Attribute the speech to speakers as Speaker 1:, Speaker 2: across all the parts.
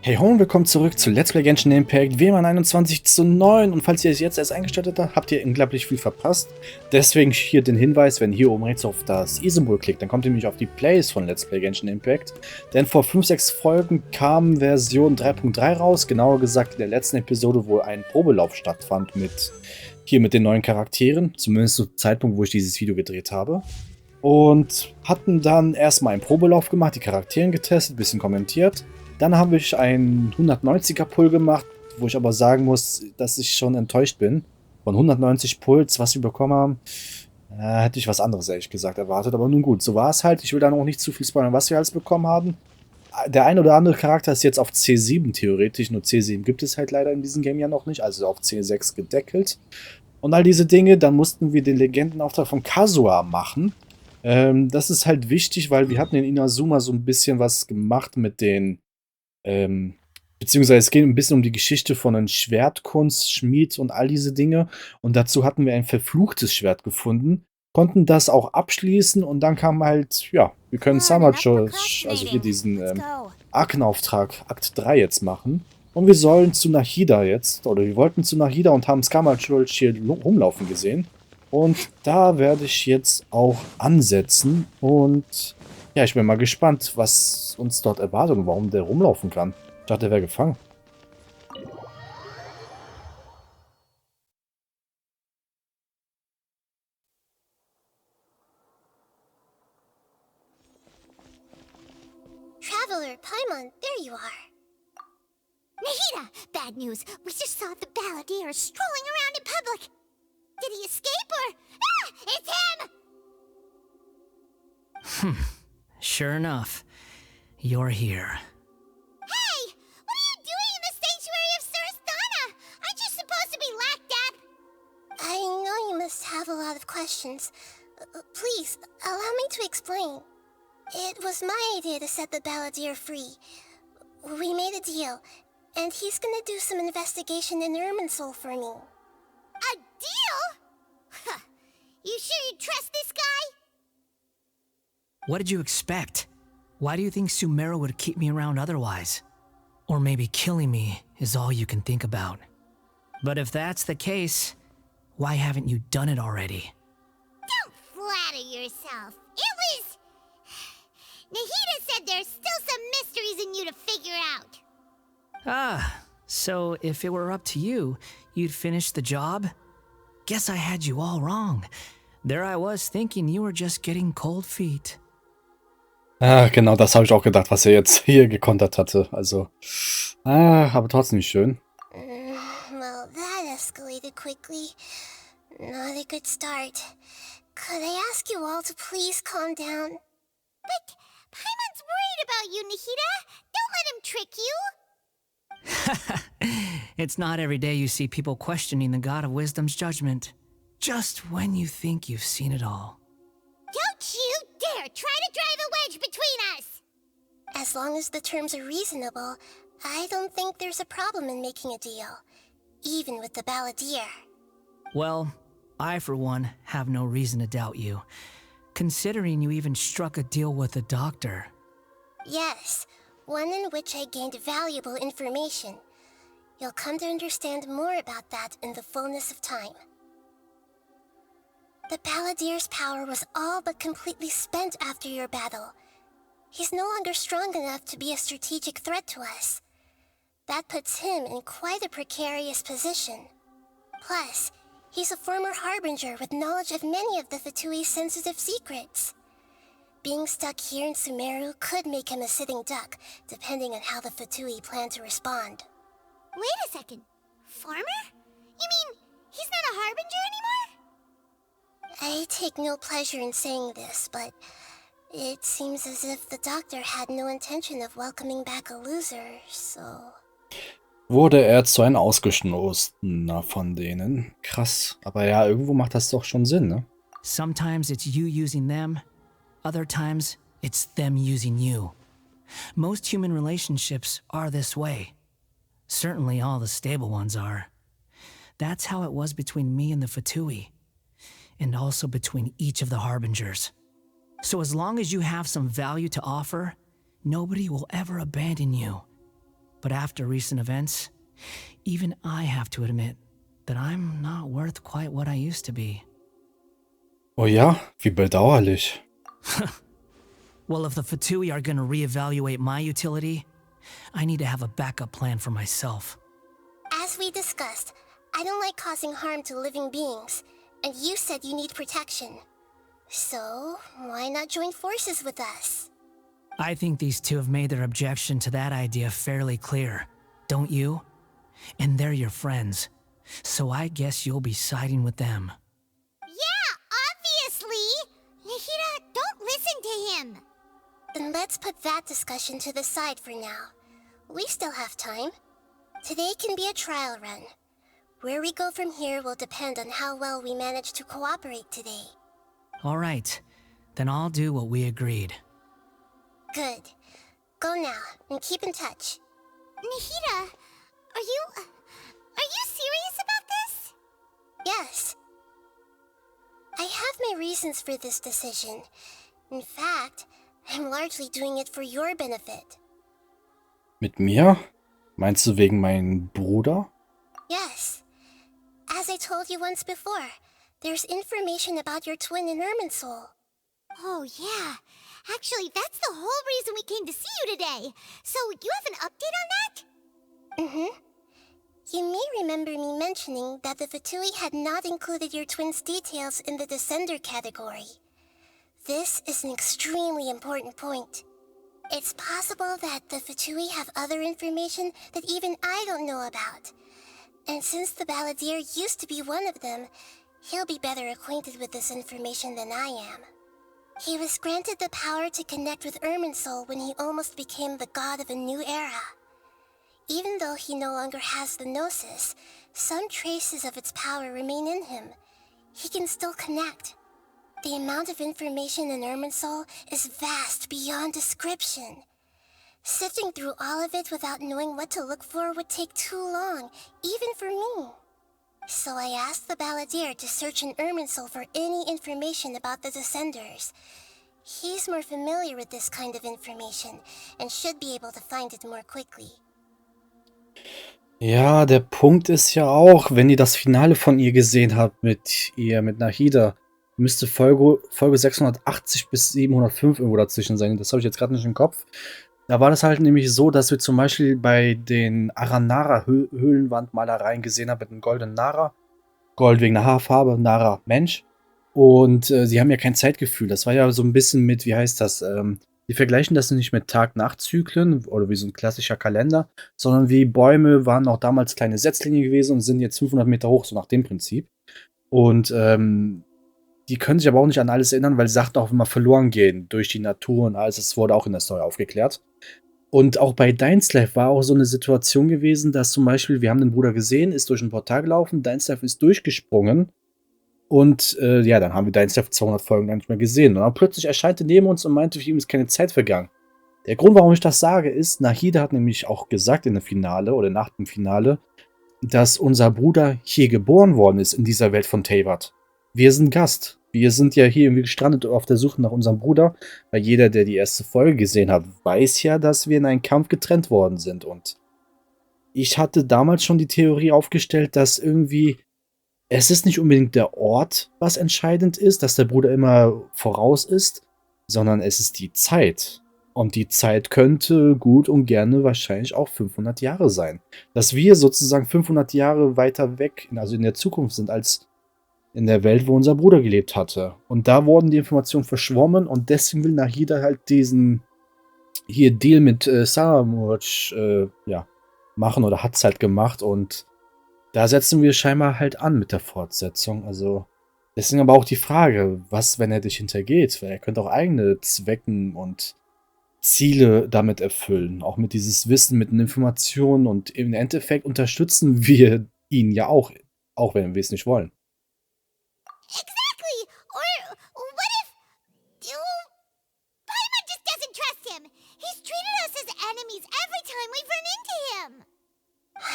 Speaker 1: Hey ho und willkommen zurück zu Let's Play Genshin Impact WM 21:9 und falls ihr es jetzt erst eingestellt habt, habt ihr unglaublich viel verpasst. Deswegen hier den Hinweis, wenn ihr oben rechts auf das i-Symbol klickt, dann kommt ihr nämlich auf die Plays von Let's Play Genshin Impact. Denn vor 5-6 Folgen kam Version 3.3 raus, genauer gesagt in der letzten Episode, wo ein Probelauf stattfand mit den neuen Charakteren, zumindest zum Zeitpunkt, wo ich dieses Video gedreht habe. Und hatten dann erstmal einen Probelauf gemacht, die Charakteren getestet, ein bisschen kommentiert. Dann habe ich einen 190er Pull gemacht, wo ich aber sagen muss, dass ich schon enttäuscht bin. Von 190 Pulls, was wir bekommen haben, hätte ich was anderes ehrlich gesagt erwartet. Aber nun gut, so war es halt. Ich will dann auch nicht zu viel spoilern, was wir alles bekommen haben. Der ein oder andere Charakter ist jetzt auf C7 theoretisch, nur C7 gibt es halt leider in diesem Game ja noch nicht, also auf C6 gedeckelt. Und all diese Dinge, dann mussten wir den Legendenauftrag von Kazuha machen. Das ist halt wichtig, weil wir hatten in Inazuma so ein bisschen was gemacht mit den beziehungsweise es geht ein bisschen um die Geschichte von einem Schwertkunst, Schmied und all diese Dinge. Und dazu hatten wir ein verfluchtes Schwert gefunden, konnten das auch abschließen und dann kam halt, ja, wir können Scaramouche, also hier diesen Arkenauftrag, Akt 3 jetzt machen. Und wir sollen zu Nahida jetzt, oder wir wollten zu Nahida und haben Scaramouche hier rumlaufen gesehen. Und da werde ich jetzt auch ansetzen und ja, ich bin mal gespannt, was uns dort erwartet und warum der rumlaufen kann. Ich dachte, der wäre gefangen.
Speaker 2: Traveler, Paimon, there you are. Nahida! Bad news. We just saw the balladeer strolling around in public. Did he escape or... Ah! It's him!
Speaker 3: Sure enough, you're here.
Speaker 2: Hey! What are you doing in the sanctuary of Surasthana? Aren't you supposed to be locked up? I know you must have a lot of questions. Please, allow me to explain. It was my idea to set the balladeer free. We made a deal, and he's gonna do some investigation in Irminsul for me. A deal? Huh. You sure you trust this guy?
Speaker 3: What did you expect? Why do you think Sumeru would keep me around otherwise? Or maybe killing me is all you can think about. But if that's the case, why haven't you done it already?
Speaker 2: Don't flatter yourself. It was... Nahida said there's still some mysteries in you to figure out.
Speaker 3: Ah, so if it were up to you, you'd finish the job? Guess I had you all wrong. There I was thinking you were just getting cold feet.
Speaker 1: Ah, genau, das habe ich auch gedacht, was er jetzt hier gekontert hatte. Also, aber trotzdem nicht schön.
Speaker 2: Well, that escalated quickly. Not a good start. Could I ask you all to please calm down? But Paimon's worried about you, Nahida. Don't let him trick you.
Speaker 3: It's not every day you see people questioning the God of Wisdom's judgment. Just when you think you've seen it all.
Speaker 2: Don't you dare try to drive a wedge between us! As long as the terms are reasonable, I don't think there's a problem in making a deal. Even with the balladeer.
Speaker 3: Well, I for one have no reason to doubt you. Considering you even struck a deal with the doctor.
Speaker 2: Yes, one in which I gained valuable information. You'll come to understand more about that in the fullness of time. The balladeer's power was all but completely spent after your battle. He's no longer strong enough to be a strategic threat to us. That puts him in quite a precarious position. Plus, he's a former harbinger with knowledge of many of the Fatui's sensitive secrets. Being stuck here in Sumeru could make him a sitting duck, depending on how the Fatui plan to respond. Wait a second. Farmer? You mean he's not a harbinger anymore? I take no pleasure in saying this, but it seems as if the doctor had no intention of welcoming back a loser, so...
Speaker 1: Wurde er zu einem Ausgestoßener von denen. Krass. Aber ja, irgendwo macht das doch schon Sinn, ne?
Speaker 3: Sometimes it's you using them, other times it's them using you. Most human relationships are this way. Certainly all the stable ones are. That's how it was between me and the Fatui. And also between each of the harbingers. So as long as you have some value to offer, nobody will ever abandon you. but after recent events, even I have to admit that I'm not worth quite what I used to be.
Speaker 1: Oh ja, wie bedauerlich.
Speaker 3: Well, if the Fatui are gonna reevaluate my utility, I need to have a backup plan for myself.
Speaker 2: As we discussed, I don't like causing harm to living beings, and you said you need protection. So, why not join forces with us?
Speaker 3: I think these two have made their objection to that idea fairly clear, don't you? And they're your friends, so I guess you'll be siding with them.
Speaker 4: Yeah, obviously! Nahida, don't listen to him!
Speaker 2: Then let's put that discussion to the side for now. We still have time. Today can be a trial run. Where we go from here will depend on how well we manage to cooperate today.
Speaker 3: All right, then I'll do what we agreed.
Speaker 2: Good. Go now, and keep in touch.
Speaker 4: Nahida, are you serious about this?
Speaker 2: Yes. I have my reasons for this decision. In fact, I'm largely doing it for your benefit.
Speaker 1: Mit mir? Meinst du wegen meinem Bruder?
Speaker 2: Yes. As I told you once before, there's information about your twin in Irminsul.
Speaker 4: Oh, yeah. Actually, that's the whole reason we came to see you today. So, you have an update on that?
Speaker 2: Mm-hmm. You may remember me mentioning that the Fatui had not included your twin's details in the Descender category. This is an extremely important point. It's possible that the Fatui have other information that even I don't know about. And since the Balladeer used to be one of them, he'll be better acquainted with this information than I am. He was granted the power to connect with Irminsul when he almost became the god of a new era. Even though he no longer has the Gnosis, some traces of its power remain in him. He can still connect. The amount of information in Irminsul is vast beyond description. Sifting through all of it without knowing what to look for would take too long, even for me. So I asked the Balladeer to search in Irminsul for any information about the Descenders. He's more familiar with this kind of information and should be able to find it more quickly.
Speaker 1: Ja, der Punkt ist ja auch, wenn ihr das Finale von ihr gesehen habt mit Nahida, müsste Folge 680 bis 705 irgendwo dazwischen sein. Das habe ich jetzt gerade nicht im Kopf. Da war das halt nämlich so, dass wir zum Beispiel bei den Aranara-Höhlenwandmalereien gesehen haben mit einem goldenen Nara. Gold wegen der Haarfarbe, Nara Mensch. Und sie haben ja kein Zeitgefühl. Das war ja so ein bisschen mit, wie heißt das? Die vergleichen das nicht mit Tag-Nacht-Zyklen oder wie so ein klassischer Kalender, sondern wie Bäume waren auch damals kleine Setzlinge gewesen und sind jetzt 500 Meter hoch, so nach dem Prinzip. Und die können sich aber auch nicht an alles erinnern, weil Sachen auch immer verloren gehen durch die Natur und alles. Das wurde auch in der Story aufgeklärt. Und auch bei Dainsleif war auch so eine Situation gewesen, dass zum Beispiel, wir haben den Bruder gesehen, ist durch ein Portal gelaufen, Dainsleif ist durchgesprungen und ja, dann haben wir Dainsleif 200 Folgen gar nicht mehr gesehen. Und dann plötzlich erscheinte neben uns und meinte, für ihn ist keine Zeit vergangen. Der Grund, warum ich das sage, ist, Nahida hat nämlich auch gesagt in dem Finale oder nach dem Finale, dass unser Bruder hier geboren worden ist in dieser Welt von Teyvat. Wir sind Gast. Wir sind ja hier irgendwie gestrandet auf der Suche nach unserem Bruder, weil jeder, der die erste Folge gesehen hat, weiß ja, dass wir in einem Kampf getrennt worden sind. Und ich hatte damals schon die Theorie aufgestellt, dass irgendwie es ist nicht unbedingt der Ort, was entscheidend ist, dass der Bruder immer voraus ist, sondern es ist die Zeit. Und die Zeit könnte gut und gerne wahrscheinlich auch 500 Jahre sein. Dass wir sozusagen 500 Jahre weiter weg, also in der Zukunft sind, als in der Welt, wo unser Bruder gelebt hatte. Und da wurden die Informationen verschwommen und deswegen will Nahida halt diesen hier Deal mit Scaramouche ja, machen oder hat es halt gemacht und da setzen wir scheinbar halt an mit der Fortsetzung. Also deswegen aber auch die Frage, was, wenn er dich hintergeht? Weil er könnte auch eigene Zwecken und Ziele damit erfüllen. Auch mit dieses Wissen, mit den Informationen und im Endeffekt unterstützen wir ihn ja auch wenn wir es nicht wollen.
Speaker 4: Exactly! Or what if... Paimon just doesn't trust him! He's treated us as enemies every time we've run into him!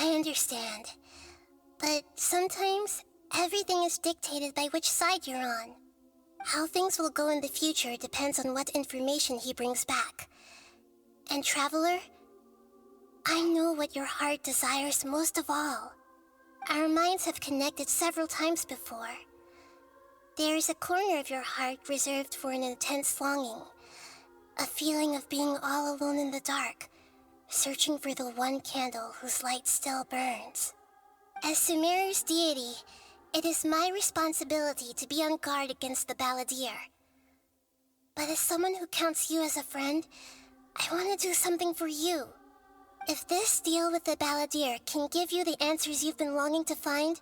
Speaker 2: I understand. But sometimes, everything is dictated by which side you're on. How things will go in the future depends on what information he brings back. And Traveler, I know what your heart desires most of all. Our minds have connected several times before. There is a corner of your heart reserved for an intense longing, a feeling of being all alone in the dark, searching for the one candle whose light still burns. As Sumeru's deity, it is my responsibility to be on guard against the balladeer. But as someone who counts you as a friend, I want to do something for you. If this deal with the balladeer can give you the answers you've been longing to find,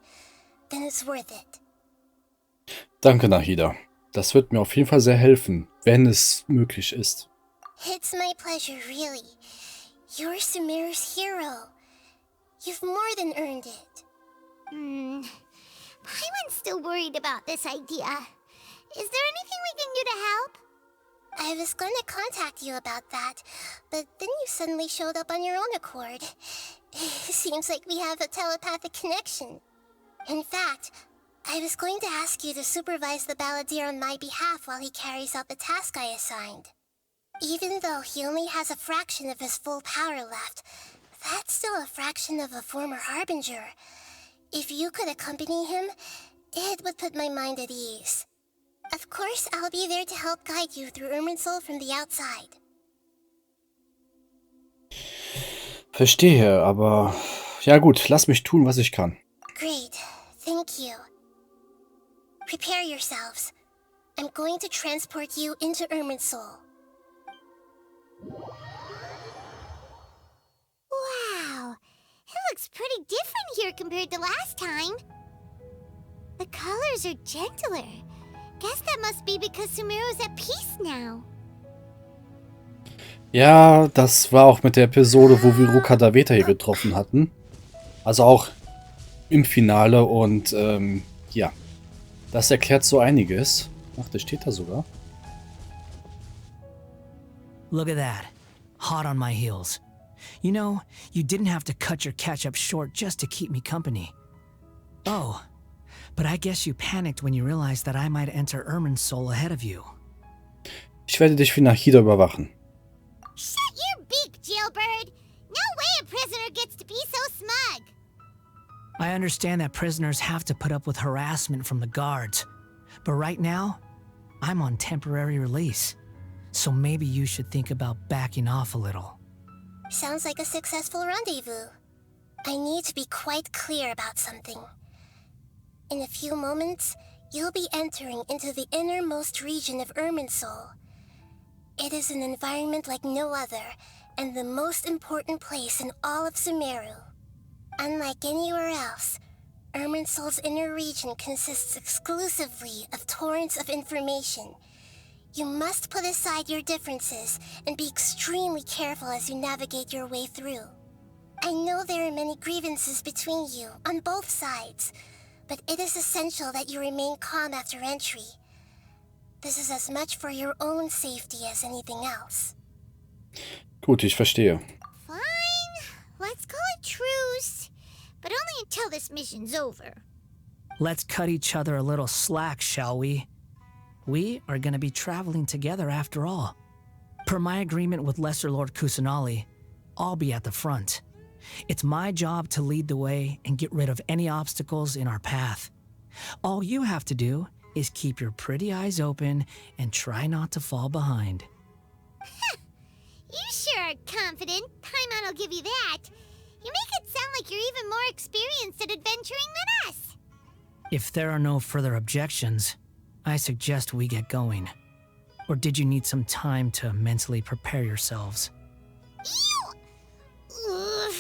Speaker 2: then it's worth it.
Speaker 1: Danke, Nahida. Das wird mir auf jeden Fall sehr helfen, wenn es möglich ist.
Speaker 2: It's my pleasure, really. You're Sumeru's hero. You've more than earned it.
Speaker 4: Paimon's still worried about this idea. Is there anything we can do to help?
Speaker 2: I was going to contact you about that, but then you suddenly showed up on your own accord. Seems like we have a telepathic connection. In fact, I was going to ask you to supervise the balladeer on my behalf while he carries out the task I assigned. Even though he only has a fraction of his full power left, that's still a fraction of a former harbinger. If you could accompany him, it would put my mind at ease. Of course, I'll be there to help guide you through Irminsul from the outside.
Speaker 1: Verstehe, aber ja gut, lass mich tun, was ich kann.
Speaker 2: Great, thank you. Prepare yourselves. I'm going to transport you into Irminsul.
Speaker 4: Wow, it looks pretty different here compared to last time. The colors are gentler. Guess that must be because Sumeru's at peace now.
Speaker 1: Ja, das war auch mit der Episode, wo wir Rukadaveta hier getroffen hatten. Also auch im Finale und ja, das erklärt so einiges. Ach, das steht da sogar.
Speaker 3: Look at that. Hot on my heels. You know, you didn't have to cut your catch-up short just to keep me company. Oh, but I guess you panicked when you realized that I might enter Irminsul ahead of you.
Speaker 1: Ich werde dich wie Nahida überwachen.
Speaker 4: Shut your beak, jailbird! No way a prisoner gets to be so smug!
Speaker 3: I understand that prisoners have to put up with harassment from the guards, but right now, I'm on temporary release. So maybe you should think about backing off a little.
Speaker 2: Sounds like a successful rendezvous. I need to be quite clear about something. In a few moments, you'll be entering into the innermost region of Irminsul. It is an environment like no other, and the most important place in all of Sumeru. Unlike anywhere else, Irminsul's inner region consists exclusively of torrents of information. You must put aside your differences and be extremely careful as you navigate your way through. I know there are many grievances between you, on both sides, but it is essential that you remain calm after entry. This is as much for your own safety as anything else.
Speaker 1: Gut, ich verstehe.
Speaker 4: Fine, let's call it truce, but only until this mission's over.
Speaker 3: Let's cut each other a little slack, shall we? We are going to be traveling together after all. Per my agreement with Lesser Lord Kusanali, I'll be at the front. It's my job to lead the way and get rid of any obstacles in our path. All you have to do is keep your pretty eyes open and try not to fall behind.
Speaker 4: You sure are confident. Paimon will give you that. You make it sound like you're even more experienced at adventuring than us.
Speaker 3: If there are no further objections, I suggest we get going. Or did you need some time to mentally prepare yourselves?
Speaker 4: Ew! Ugh,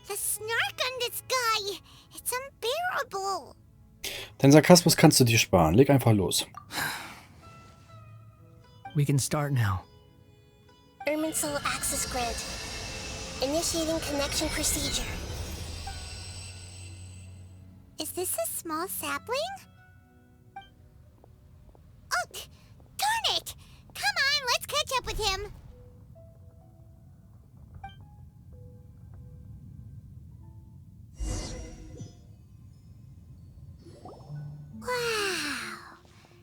Speaker 4: the snark on this guy. It's unbearable.
Speaker 1: Den Sarkasmus kannst du dir sparen. Leg einfach los.
Speaker 3: We can start now.
Speaker 2: Irminsul access granted. Initiating connection procedure.
Speaker 4: Is this a small sapling? Oh, darn it! Come on, let's catch up with him. Wow.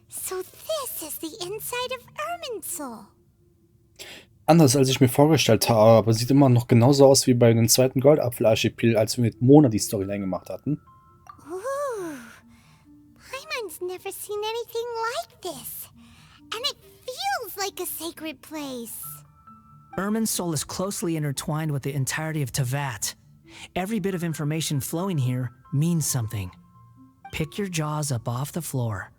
Speaker 4: So this is the inside of Irminsul.
Speaker 1: anders, als ich mir vorgestellt habe, aber sieht immer noch genauso aus wie bei den zweiten Goldapfel-Archipel, als wir mit Mona die Storyline gemacht hatten.
Speaker 4: Ooh, Paimon's never seen anything like this. And it feels like a sacred place.
Speaker 3: Irminsul is closely intertwined with the entirety of Teyvat. Every bit of information flowing here means something. Pick your jaws up off the floor.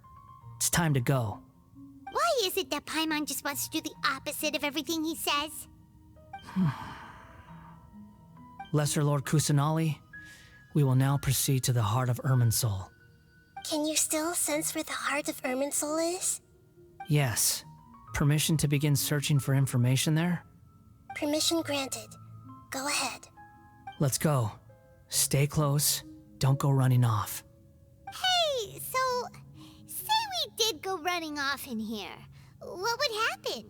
Speaker 3: It's time to go.
Speaker 4: Why is it that Paimon just wants to do the opposite of everything he says?
Speaker 3: Lesser Lord Kusanali, we will now proceed to the heart of Irminsul.
Speaker 2: Can you still sense where the heart of Irminsul is?
Speaker 3: Yes. Permission to begin searching for information there?
Speaker 2: Permission granted. Go ahead.
Speaker 3: Let's go. Stay close. Don't go running off.
Speaker 4: Hey, so, say we did go running off in here. What would happen?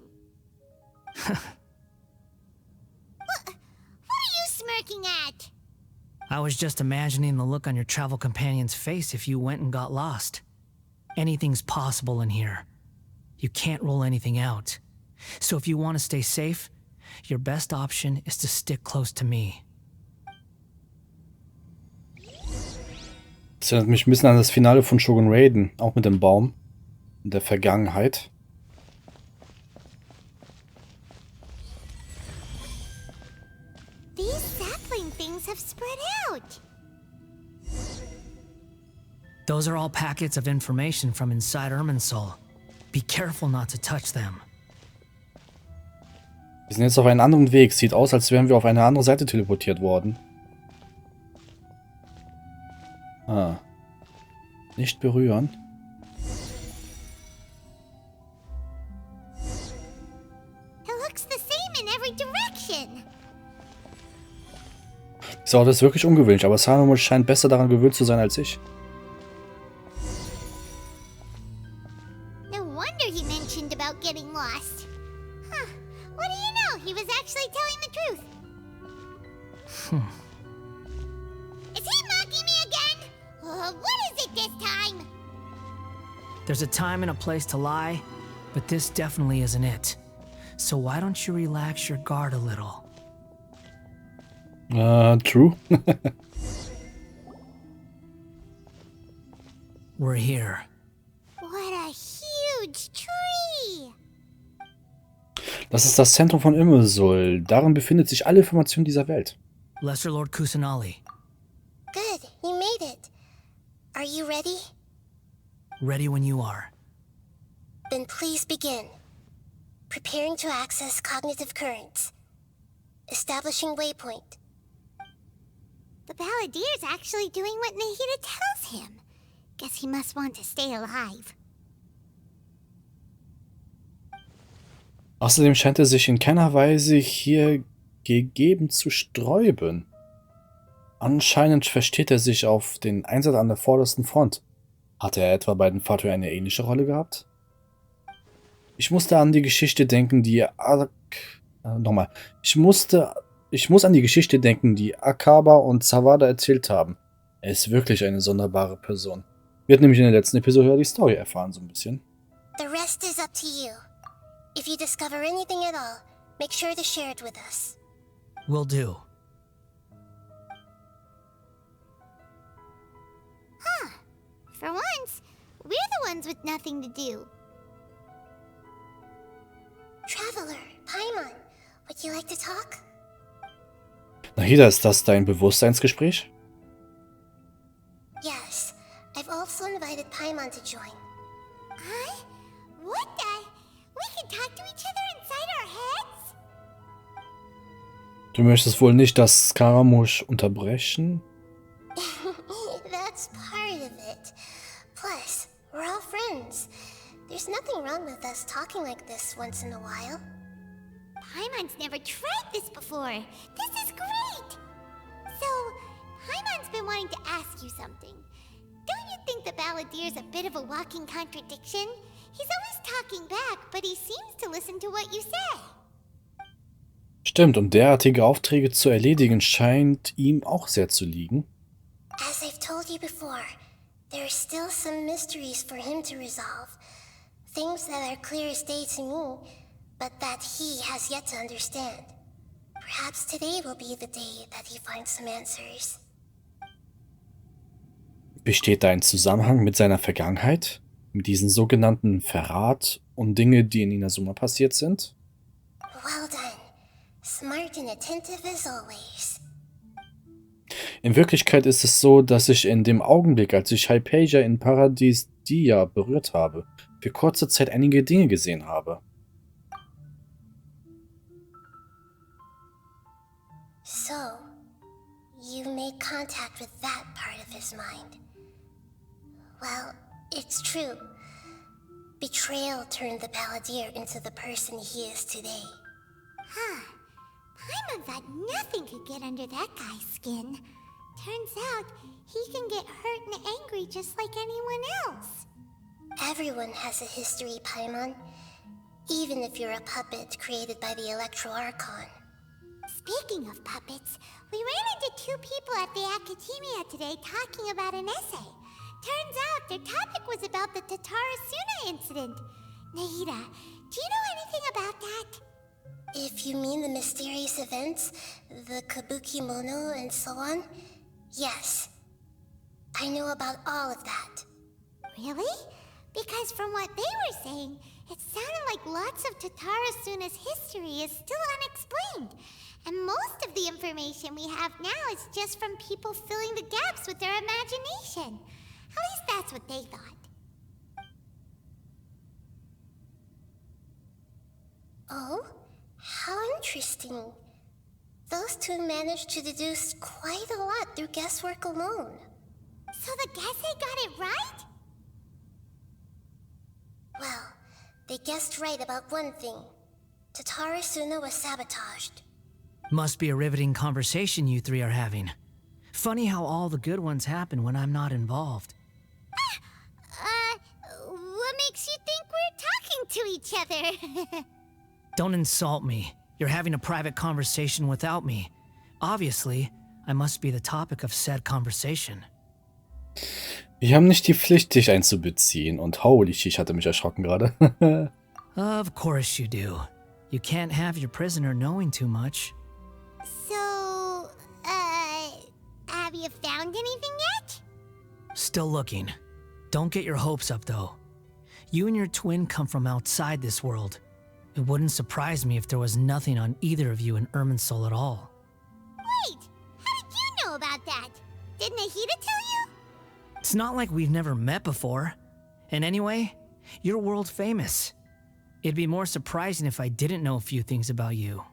Speaker 4: What are you smirking at?
Speaker 3: I was just imagining the look on your travel companion's face if you went and got lost. Anything's possible in here. You can't rule anything out. So if you want to stay safe, your best option is to stick close to me.
Speaker 1: Das erinnert mich ein bisschen an das Finale von Shogun Raiden, auch mit dem Baum in der Vergangenheit.
Speaker 4: These sapling things have spread out.
Speaker 3: Those are all packets of information from inside Irminsul. Be careful not to touch them.
Speaker 1: Wir sind jetzt auf einem anderen Weg. Sieht aus, als wären wir auf eine andere Seite teleportiert worden. Ah. Nicht berühren.
Speaker 4: It looks the same in every direction.
Speaker 1: Dieser Ort ist wirklich ungewöhnlich, aber Scaramouche scheint besser daran gewöhnt zu sein als ich.
Speaker 4: No wonder he mentioned about getting lost. Huh. What do you know? He was actually telling the truth. Is he mocking me again? What is it this time?
Speaker 3: There's a time and a place to lie, but this definitely isn't it. So why don't you relax your guard a little?
Speaker 1: True.
Speaker 3: We're here.
Speaker 4: What a huge tree!
Speaker 1: Das ist das Zentrum von Irminsul. Darin befindet sich alle Informationen dieser Welt.
Speaker 3: Lesser Lord Kusanali.
Speaker 2: Good, you made it. Are you ready?
Speaker 3: Ready when you are.
Speaker 2: Then please begin. Preparing to access cognitive currents. Establishing waypoint.
Speaker 4: The Balladier's actually doing what Nahida tells him. Guess he must want to stay alive.
Speaker 1: Außerdem scheint er sich in keiner Weise hier gegeben zu sträuben. Anscheinend versteht er sich auf den Einsatz an der vordersten Front. Hatte er etwa bei den Fatui eine ähnliche Rolle gehabt? Ich musste an die Geschichte denken, die Ich muss an die Geschichte denken, die Akaba und Zawada erzählt haben. Er ist wirklich eine sonderbare Person. Wir hatten nämlich in der letzten Episode die Story erfahren, so ein bisschen.
Speaker 2: The rest is up to you. If you discover anything at all, make sure to share it with us.
Speaker 3: Will do.
Speaker 4: For once, we're the ones with nothing to do.
Speaker 2: Traveler, Paimon, would you like to talk?
Speaker 1: Nahida, ist das dein Bewusstseinsgespräch?
Speaker 2: Yes, I've also invited Paimon to join.
Speaker 4: Huh? What the? We can talk to each other inside our heads?
Speaker 1: Du möchtest wohl nicht das Scaramouche unterbrechen?
Speaker 2: That's part of it. Plus, we're all friends. There's nothing wrong with us talking like this once in a while.
Speaker 4: Paimon's never tried this before. This is great! So, Paimon's been wanting to ask you something. Don't you think the Balladier's a bit of a walking contradiction? He's always talking back, but he seems to listen to what you say.
Speaker 1: Stimmt, und derartige Aufträge zu erledigen scheint ihm auch sehr zu liegen.
Speaker 2: As I've told you before, there are still some mysteries for him to resolve. Things that are clear as day to me, but that he has yet to understand. Perhaps today will be the day that he finds some answers.
Speaker 1: Besteht da ein Zusammenhang mit seiner Vergangenheit? Mit diesem sogenannten Verrat und Dinge, die in Inazuma passiert sind?
Speaker 2: Well done. Smart and attentive as always.
Speaker 1: In Wirklichkeit ist es so, dass ich in dem Augenblick, als ich Hypatia in Paradies Dia berührt habe, für kurze Zeit einige Dinge gesehen habe.
Speaker 2: So, you made contact with that part of his mind. Well, it's true. Betrayal turned the Balladeer into the person he is today.
Speaker 4: Huh. Paimon thought nothing could get under that guy's skin. Turns out, he can get hurt and angry just like anyone else.
Speaker 2: Everyone has a history, Paimon. Even if you're a puppet created by the Electro Archon.
Speaker 4: Speaking of puppets, we ran into two people at the Academia today talking about an essay. Turns out their topic was about the Tatarasuna incident. Nahida, do you know anything about that?
Speaker 2: If you mean the mysterious events, the Kabuki Mono and so on, yes. I know about all of that.
Speaker 4: Really? Because from what they were saying, it sounded like lots of Tatarasuna's history is still unexplained. And most of the information we have now is just from people filling the gaps with their imagination. At least that's what they thought.
Speaker 2: Oh? How interesting. Those two managed to deduce quite a lot through guesswork alone.
Speaker 4: So the Gesse got it right?
Speaker 2: Well, they guessed right about one thing. Tatarasuna was sabotaged.
Speaker 3: Must be a riveting conversation you three are having. Funny how all the good ones happen when I'm not involved.
Speaker 4: What makes you think we're talking to each other?
Speaker 3: Don't insult me. You're having a private conversation without me. Obviously, I must be the topic of said conversation.
Speaker 1: Wir haben nicht die Pflicht, dich einzubeziehen. Und holy shit, ich hatte mich erschrocken gerade.
Speaker 3: Of course you do. You can't have your prisoner knowing too much.
Speaker 4: So, have you found anything yet?
Speaker 3: Still looking. Don't get your hopes up, though. You and your twin come from outside this world. It wouldn't surprise me if there was nothing on either of you in Irminsul at all.
Speaker 4: Wait! How did you know about that? Did Nahida tell you?
Speaker 3: It's not like we've never met before. And anyway, you're world famous. It'd be more surprising if I didn't know a few things about you.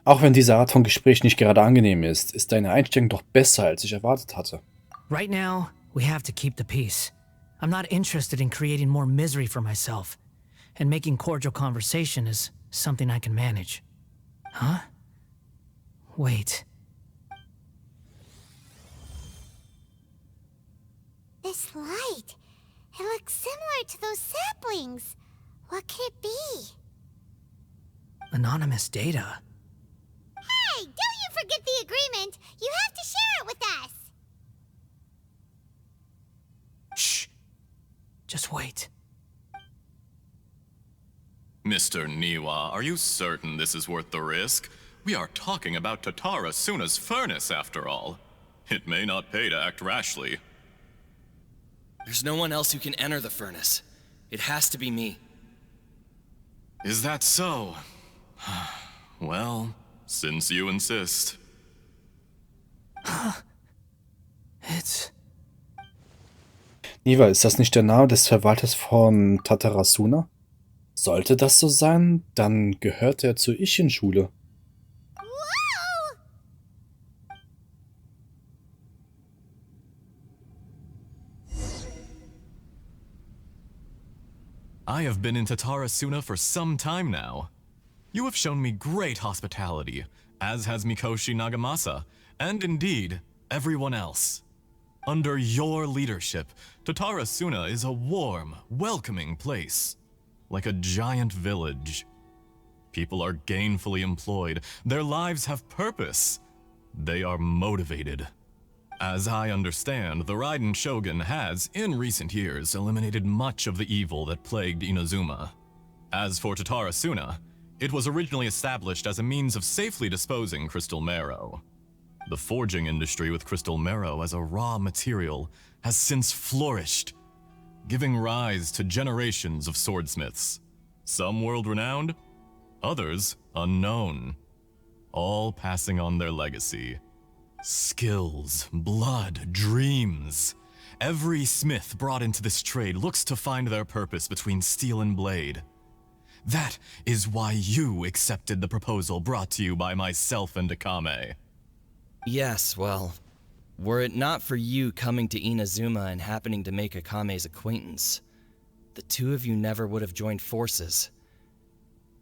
Speaker 1: Auch wenn diese Art von Gespräch nicht gerade angenehm ist, ist deine Einstellung doch besser, als ich erwartet hatte.
Speaker 3: Right now, we have to keep the peace. I'm not interested in creating more misery for myself. And making cordial conversation is something I can manage. Huh? Wait.
Speaker 4: This light. It looks similar to those saplings. What could it be?
Speaker 3: Anonymous data.
Speaker 4: Hey, don't you forget the agreement. You have to share it with us.
Speaker 3: Shh. Just wait.
Speaker 5: Mr. Niwa, are you certain this is worth the risk? We are talking about Tatarasuna's furnace, after all. It may not pay to act rashly.
Speaker 6: There's no one else who can enter the furnace. It has to be me.
Speaker 5: Is that so? Well, since you insist.
Speaker 3: It's...
Speaker 1: Niwa, ist das nicht der Name des Verwalters von Tatarasuna? Sollte das so sein, dann gehört er zur Isshin-Schule.
Speaker 4: Whoa!
Speaker 5: I have been in Tatarasuna for some time now. You have shown me great hospitality, as has Mikoshi Nagamasa, and indeed, everyone else. Under your leadership, Tatarasuna is a warm, welcoming place. Like a giant village. People are gainfully employed. Their lives have purpose. They are motivated. As I understand, the Raiden Shogun has, in recent years, eliminated much of the evil that plagued Inazuma. As for Tatara Suna, it was originally established as a means of safely disposing crystal marrow. The forging industry with crystal marrow as a raw material has since flourished, giving rise to generations of swordsmiths, some world-renowned, others unknown, all passing on their legacy. Skills, blood, dreams. Every smith brought into this trade looks to find their purpose between steel and blade. That is why you accepted the proposal brought to you by myself and Akame.
Speaker 6: Yes, well, were it not for you coming to Inazuma and happening to make Akame's acquaintance, the two of you never would have joined forces.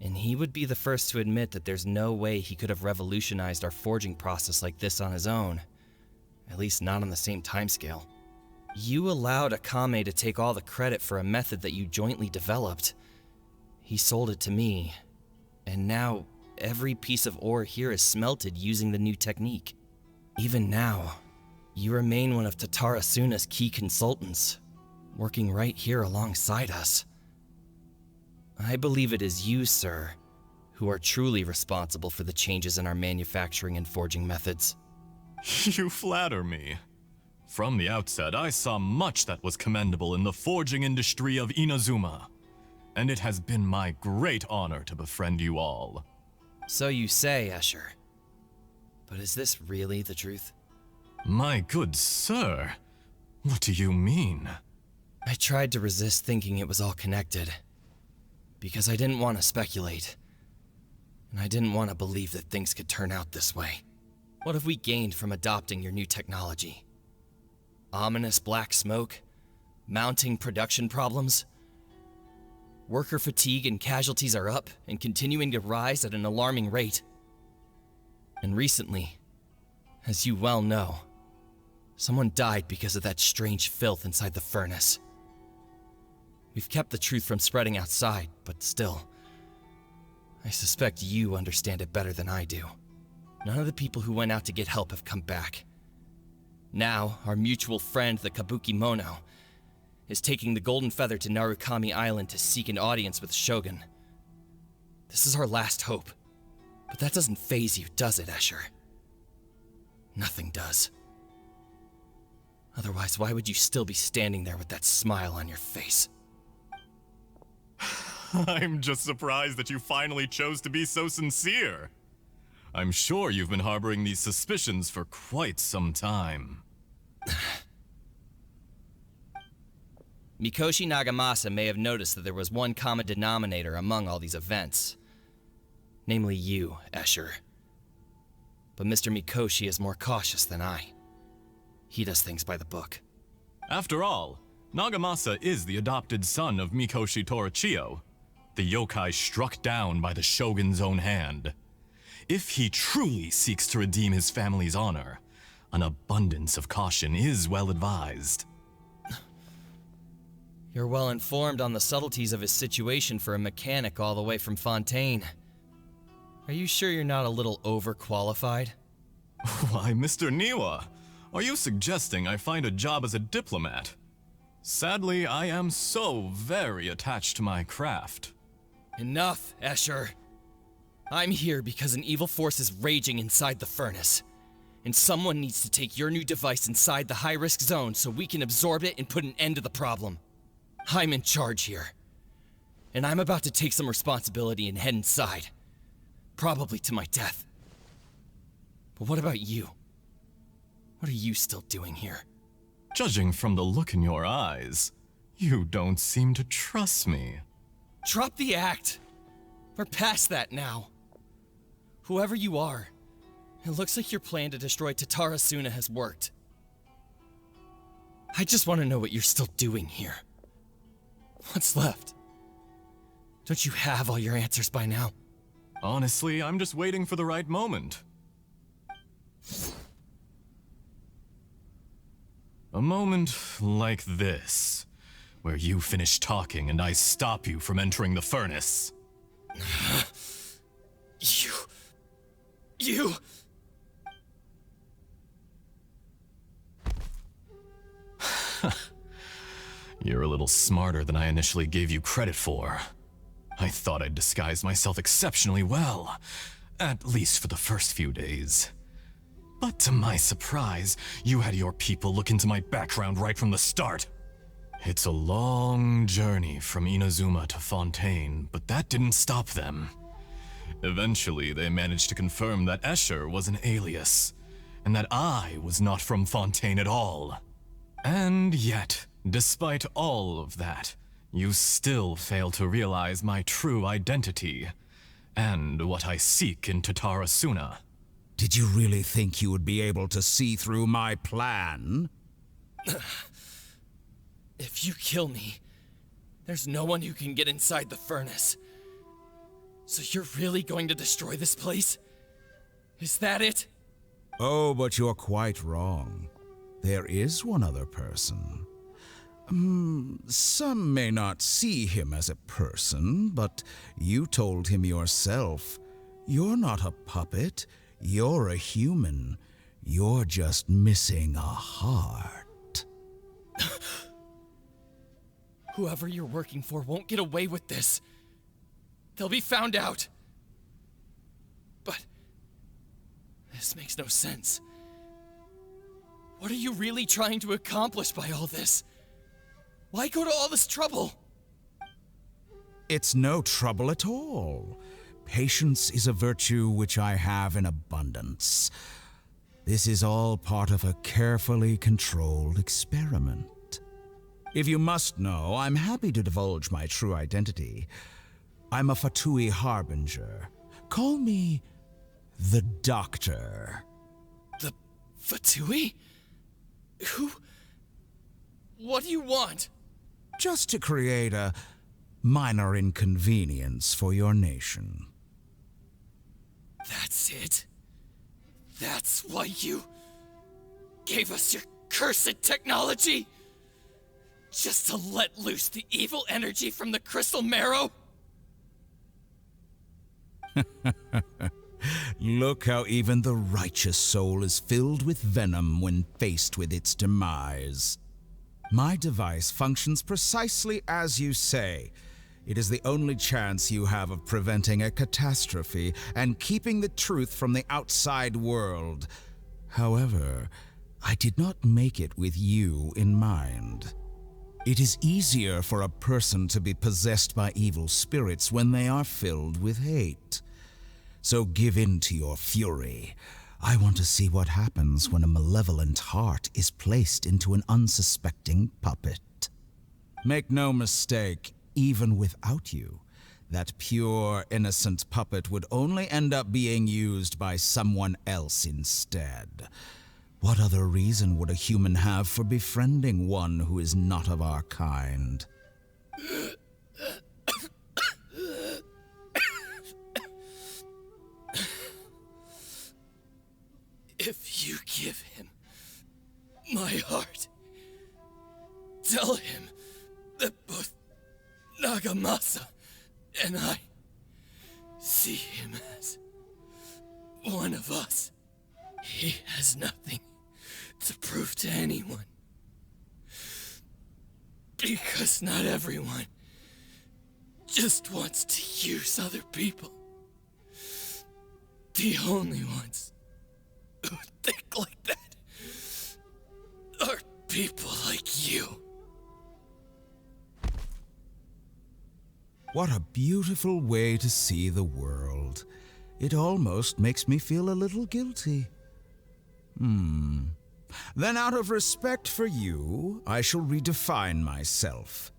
Speaker 6: And he would be the first to admit that there's no way he could have revolutionized our forging process like this on his own. At least not on the same timescale. You allowed Akame to take all the credit for a method that you jointly developed. He sold it to me, and now every piece of ore here is smelted using the new technique. Even now, you remain one of Tatara Suna's key consultants, working right here alongside us. I believe it is you, sir, who are truly responsible for the changes in our manufacturing and forging methods.
Speaker 5: You flatter me. From the outset, I saw much that was commendable in the forging industry of Inazuma, and it has been my great honor to befriend you all.
Speaker 6: So you say, Escher. But is this really the truth?
Speaker 5: My good sir, what do you mean?
Speaker 6: I tried to resist thinking it was all connected, because I didn't want to speculate, and I didn't want to believe that things could turn out this way. What have we gained from adopting your new technology? Ominous black smoke? Mounting production problems? Worker fatigue and casualties are up and continuing to rise at an alarming rate. And recently, as you well know, someone died because of that strange filth inside the furnace. We've kept the truth from spreading outside, but still, I suspect you understand it better than I do. None of the people who went out to get help have come back. Now, our mutual friend, the Kabuki Mono, is taking the Golden Feather to Narukami Island to seek an audience with Shogun. This is our last hope. But that doesn't faze you, does it, Escher? Nothing does. Otherwise, why would you still be standing there with that smile on your face?
Speaker 5: I'm just surprised that you finally chose to be so sincere. I'm sure you've been harboring these suspicions for quite some time.
Speaker 6: Mikoshi Nagamasa may have noticed that there was one common denominator among all these events. Namely you, Escher. But Mr. Mikoshi is more cautious than I. He does things by the book.
Speaker 5: After all, Nagamasa is the adopted son of Mikoshi Torichio, the yokai struck down by the Shogun's own hand. If he truly seeks to redeem his family's honor, an abundance of caution is well advised.
Speaker 6: You're well informed on the subtleties of his situation for a mechanic all the way from Fontaine. Are you sure you're not a little overqualified?
Speaker 5: Why, Mr. Niwa, are you suggesting I find a job as a diplomat? Sadly, I am so very attached to my craft.
Speaker 6: Enough, Escher. I'm here because an evil force is raging inside the furnace. And someone needs to take your new device inside the high-risk zone so we can absorb it and put an end to the problem. I'm in charge here. And I'm about to take some responsibility and head inside. Probably to my death. But what about you? What are you still doing here?
Speaker 5: Judging from the look in your eyes, you don't seem to trust me.
Speaker 6: Drop the act! We're past that now. Whoever you are, it looks like your plan to destroy Tatara Suna has worked. I just want to know what you're still doing here. What's left? Don't you have all your answers by now?
Speaker 5: Honestly, I'm just waiting for the right moment. A moment like this, where you finish talking and I stop you from entering the furnace.
Speaker 6: You...
Speaker 5: You're a little smarter than I initially gave you credit for. I thought I'd disguised myself exceptionally well, at least for the first few days. But to my surprise, you had your people look into my background right from the start. It's a long journey from Inazuma to Fontaine, but that didn't stop them. Eventually, they managed to confirm that Escher was an alias, and that I was not from Fontaine at all. And yet, despite all of that, you still fail to realize my true identity, and what I seek in Tatarasuna.
Speaker 7: Did you really think you would be able to see through my plan?
Speaker 6: If you kill me, there's no one who can get inside the furnace. So you're really going to destroy this place? Is that it?
Speaker 7: Oh, but you're quite wrong. There is one other person. Some may not see him as a person, but you told him yourself. You're not a puppet. You're a human. You're just missing a heart.
Speaker 6: Whoever you're working for won't get away with this. They'll be found out. But this makes no sense. What are you really trying to accomplish by all this? Why go to all this trouble?
Speaker 7: It's no trouble at all. Patience is a virtue which I have in abundance. This is all part of a carefully controlled experiment. If you must know, I'm happy to divulge my true identity. I'm a Fatui Harbinger. Call me the Doctor.
Speaker 6: The Fatui? Who? What do you want?
Speaker 7: Just to create a minor inconvenience for your nation.
Speaker 6: That's it? That's why you gave us your cursed technology? Just to let loose the evil energy from the crystal marrow?
Speaker 7: Look how even the righteous soul is filled with venom when faced with its demise. My device functions precisely as you say. It is the only chance you have of preventing a catastrophe and keeping the truth from the outside world. However, I did not make it with you in mind. It is easier for a person to be possessed by evil spirits when they are filled with hate. So give in to your fury. I want to see what happens when a malevolent heart is placed into an unsuspecting puppet. Make no mistake, even without you, that pure, innocent puppet would only end up being used by someone else instead. What other reason would a human have for befriending one who is not of our kind?
Speaker 6: If you give him my heart, tell him that both Nagamasa and I see him as one of us. He has nothing to prove to anyone. Because not everyone just wants to use other people. The only ones who think like that are people like you.
Speaker 7: What a beautiful way to see the world. It almost makes me feel a little guilty. Then out of respect for you, I shall redefine myself.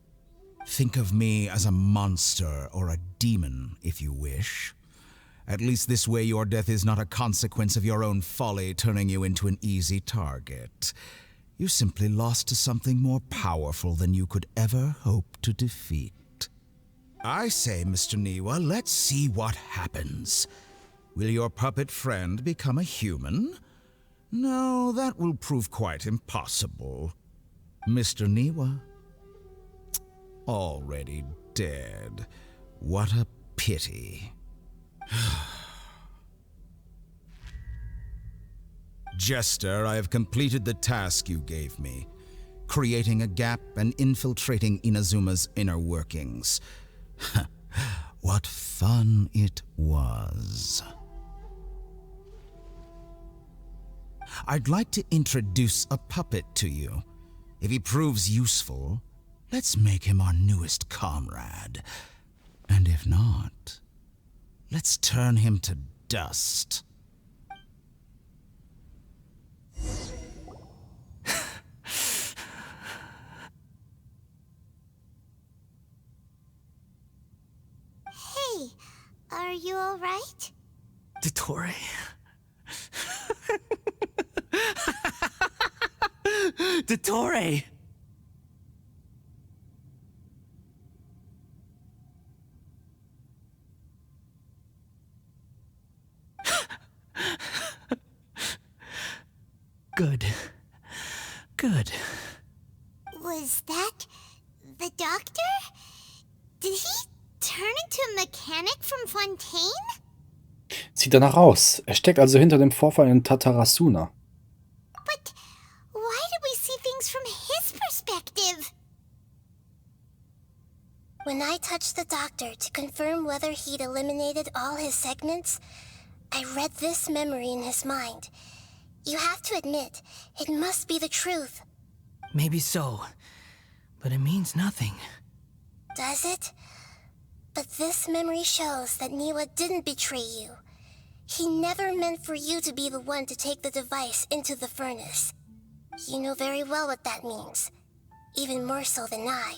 Speaker 7: Think of me as a monster or a demon, if you wish. At least this way your death is not a consequence of your own folly turning you into an easy target. You simply lost to something more powerful than you could ever hope to defeat. I say, Mr. Niwa, let's see what happens. Will your puppet friend become a human? No, that will prove quite impossible. Mr. Niwa? Already dead. What a pity. Jester, I have completed the task you gave me, creating a gap and infiltrating Inazuma's inner workings. What fun it was. I'd like to introduce a puppet to you. If he proves useful, let's make him our newest comrade. And if not, let's turn him to dust.
Speaker 4: Hey, are you alright?
Speaker 3: Dottore? Dottore! Good. Good.
Speaker 4: Was that the doctor? Did he turn into a mechanic from Fontaine?
Speaker 1: Sieht danach aus. Er steckt also hinter dem Vorfall in Tatarasuna.
Speaker 4: But why do we see things from his perspective?
Speaker 2: When I touched the doctor to confirm whether he'd eliminated all his segments, I read this memory in his mind. You have to admit, it must be the truth.
Speaker 3: Maybe so, but it means nothing.
Speaker 2: Does it? But this memory shows that Niwa didn't betray you. He never meant for you to be the one to take the device into the furnace. You know very well what that means. Even more so than I.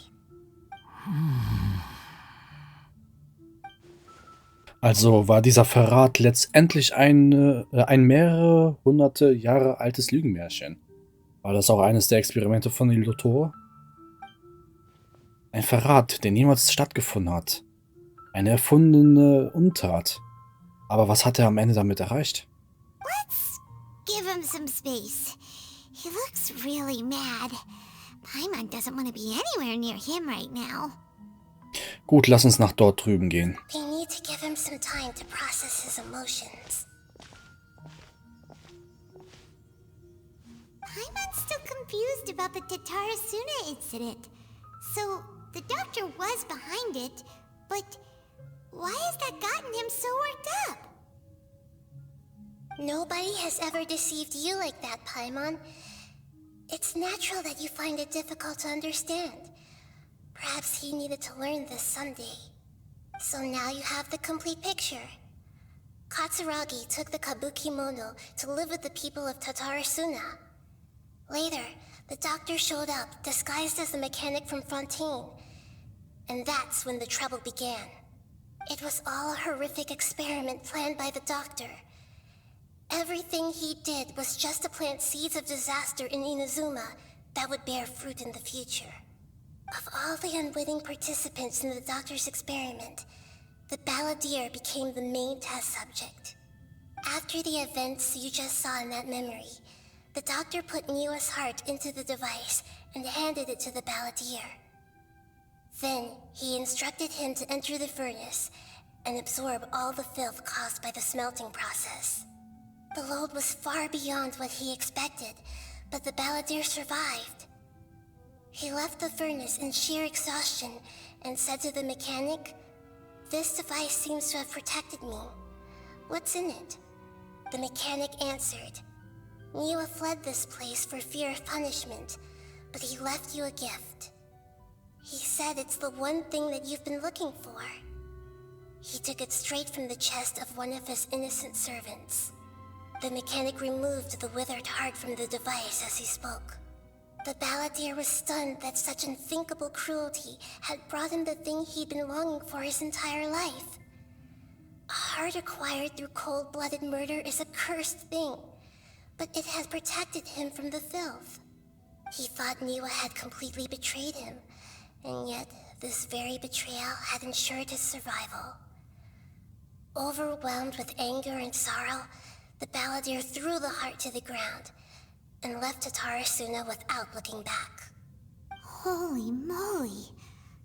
Speaker 1: Also war dieser Verrat letztendlich ein mehrere hunderte Jahre altes Lügenmärchen. War das auch eines der Experimente von Il Dottore? Ein Verrat, der niemals stattgefunden hat. Eine erfundene Untat. Aber was hat er am Ende damit erreicht?
Speaker 4: Let's give him some space. He looks really mad. Paimon doesn't want to be anywhere near him right now.
Speaker 1: Gut, lass uns nach dort drüben gehen.
Speaker 2: They need to give him some time to process his emotions.
Speaker 4: Paimon's still confused about the Tatarasuna incident. So, the doctor was behind it, but why has that gotten him so worked up?
Speaker 2: Nobody has ever deceived you like that, Paimon. It's natural that you find it difficult to understand. Perhaps he needed to learn this someday. So now you have the complete picture. Katsuragi took the kabuki mono to live with the people of Tatarasuna. Later, the doctor showed up, disguised as a mechanic from Fontaine. And that's when the trouble began. It was all a horrific experiment planned by the doctor. Everything he did was just to plant seeds of disaster in Inazuma that would bear fruit in the future. Of all the unwitting participants in the doctor's experiment, the balladeer became the main test subject. After the events you just saw in that memory, the doctor put Niwa's heart into the device and handed it to the balladeer. Then, he instructed him to enter the furnace and absorb all the filth caused by the smelting process. The load was far beyond what he expected, but the balladeer survived. He left the furnace in sheer exhaustion and said to the mechanic, "This device seems to have protected me. What's in it?" The mechanic answered, "Niwa fled this place for fear of punishment, but he left you a gift. He said it's the one thing that you've been looking for." He took it straight from the chest of one of his innocent servants. The mechanic removed the withered heart from the device as he spoke. The balladeer was stunned that such unthinkable cruelty had brought him the thing he'd been longing for his entire life. A heart acquired through cold-blooded murder is a cursed thing, but it had protected him from the filth. He thought Niwa had completely betrayed him, and yet this very betrayal had ensured his survival. Overwhelmed with anger and sorrow, the balladeer threw the heart to the ground and left Tatarasuna without looking back.
Speaker 4: Holy moly.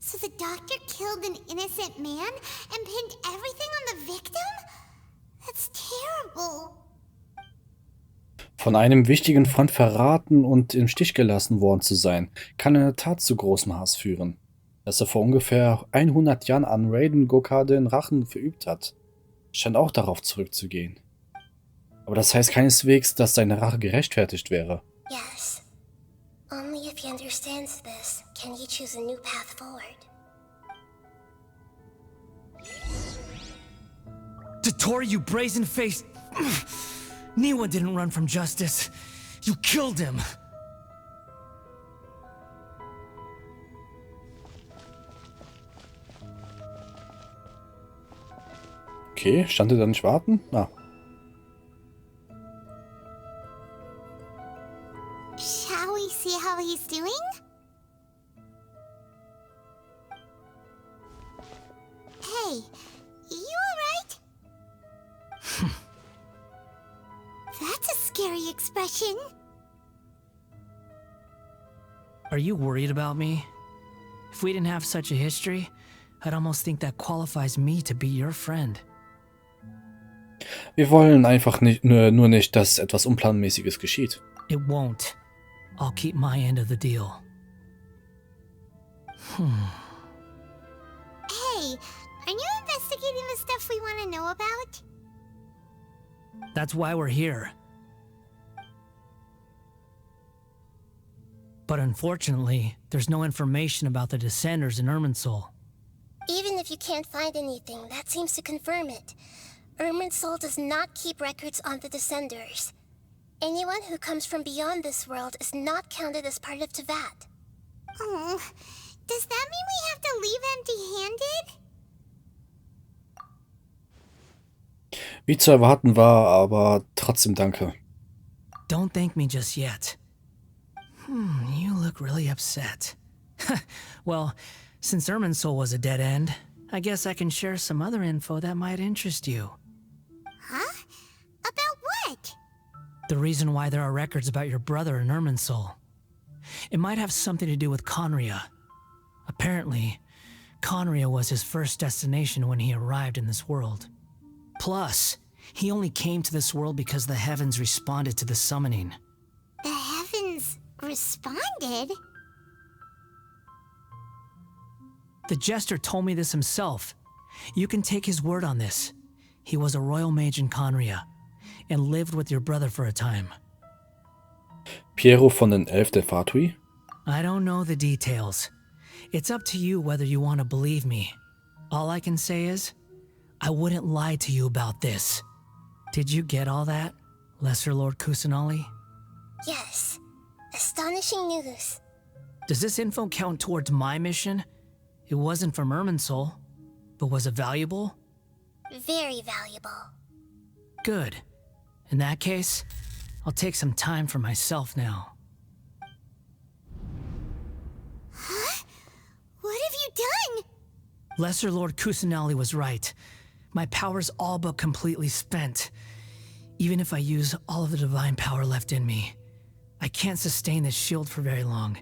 Speaker 4: So the doctor killed an innocent man and pinned everything on the victim? That's terrible.
Speaker 1: Von einem wichtigen Freund verraten und im Stich gelassen worden zu sein, kann in der Tat zu großem Hass führen. dass er vor ungefähr 100 Jahren an Raiden Gokar den Rachen verübt hat. Scheint auch darauf zurückzugehen. Aber das heißt keineswegs, dass seine Rache gerechtfertigt wäre.
Speaker 2: Yes. Only if he understands this can he choose a new path forward.
Speaker 3: Dottore, you brazen-faced... Niwa didn't run from justice. You killed him.
Speaker 1: Okay, stand er da nicht warten? Ah.
Speaker 4: Shall we see how he's doing? Hey, you alright? That's a scary expression.
Speaker 3: Are you worried about me? If we didn't have such a history, I'd almost think that qualifies me to be your friend.
Speaker 1: Wir wollen einfach nur nicht, dass etwas Unplanmäßiges geschieht.
Speaker 3: It won't. I'll keep my end of the deal.
Speaker 4: Hey, aren't you investigating the stuff we want to know about?
Speaker 3: That's why we're here. But unfortunately, there's no information about the Descenders in Irminsul.
Speaker 2: Even if you can't find anything, that seems to confirm it. Irminsul does not keep records on the Descenders. Anyone who comes from beyond this world is not counted as part of Tevat.
Speaker 4: Oh, does that mean we have to leave empty-handed?
Speaker 1: Wie zu erwarten war, aber trotzdem danke.
Speaker 3: Don't thank me just yet. You look really upset. Well, since Irminsul was a dead end, I guess I can share some other info that might interest you.
Speaker 4: Huh? About what?
Speaker 3: The reason why there are records about your brother in Irminsul. It might have something to do with Conria. Apparently, Conria was his first destination when he arrived in this world. Plus, he only came to this world because the heavens responded to the summoning.
Speaker 4: The heavens responded?
Speaker 3: The Jester told me this himself. You can take his word on this. He was a royal mage in Conria, and lived with your brother for a time.
Speaker 1: Piero von den Elf der Fatui?
Speaker 3: I don't know the details. It's up to you whether you want to believe me. All I can say is, I wouldn't lie to you about this. Did you get all that, Lesser Lord Kusanali?
Speaker 2: Yes. Astonishing news.
Speaker 3: Does this info count towards my mission? It wasn't from Irminsul, but was it valuable?
Speaker 2: Very valuable.
Speaker 3: Good. In that case, I'll take some time for myself now.
Speaker 4: Huh? What have you done?
Speaker 3: Lesser Lord Kusanali was right. My power's all but completely spent. Even if I use all of the divine power left in me, I can't sustain this shield for very long.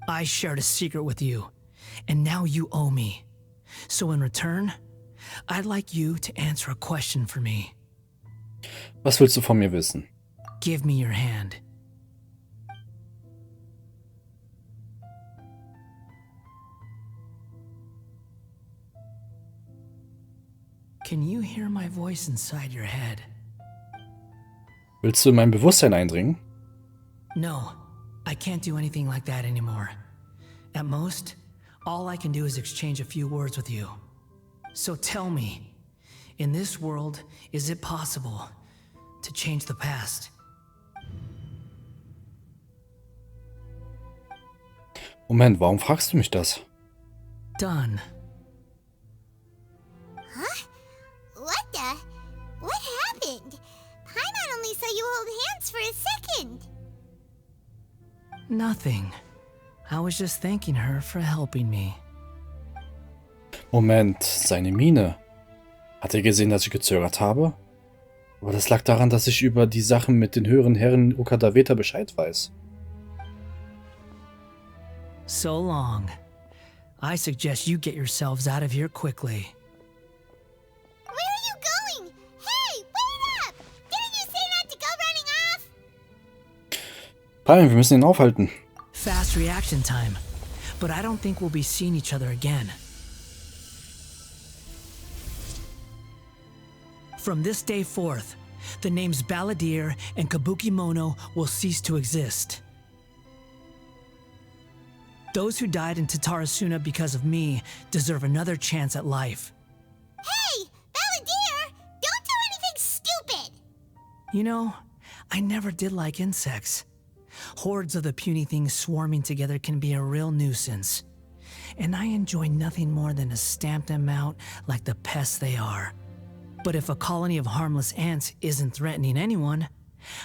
Speaker 3: I shared a secret with you, and now you owe me. So in return, I'd like you to answer a question for me.
Speaker 1: Was willst du von mir wissen?
Speaker 3: Give me your hand. Can you hear my voice inside your head?
Speaker 1: Willst du in mein Bewusstsein eindringen?
Speaker 3: No, I can't do anything like that anymore. At most, all I can do is exchange a few words with you. So tell me, in this world, is it possible to change the past?
Speaker 1: Moment, warum fragst du mich das?
Speaker 3: Done.
Speaker 4: Huh? What happened? Paimon only saw you hold hands for a second.
Speaker 3: Nothing. I was just thanking her for helping me.
Speaker 1: Moment, seine Miene. Hat er gesehen, dass ich gezögert habe? Aber das lag daran, dass ich über die Sachen mit den höheren Herren Ukadaveta Bescheid weiß.
Speaker 3: So long. I suggest you get yourselves out of here quickly.
Speaker 4: Where are you going? Hey, wait up! Didn't you say not to go running off?
Speaker 1: Palm, wir müssen ihn aufhalten.
Speaker 3: Fast reaction time. but I don't think we'll be seeing each other again. From this day forth, the names Balladeer and Kabukimono will cease to exist. Those who died in Tatarasuna because of me deserve another chance at life.
Speaker 4: Hey, Balladeer! Don't do anything stupid!
Speaker 3: You know, I never did like insects. Hordes of the puny things swarming together can be a real nuisance. And I enjoy nothing more than to stamp them out like the pests they are. But if a colony of harmless ants isn't threatening anyone,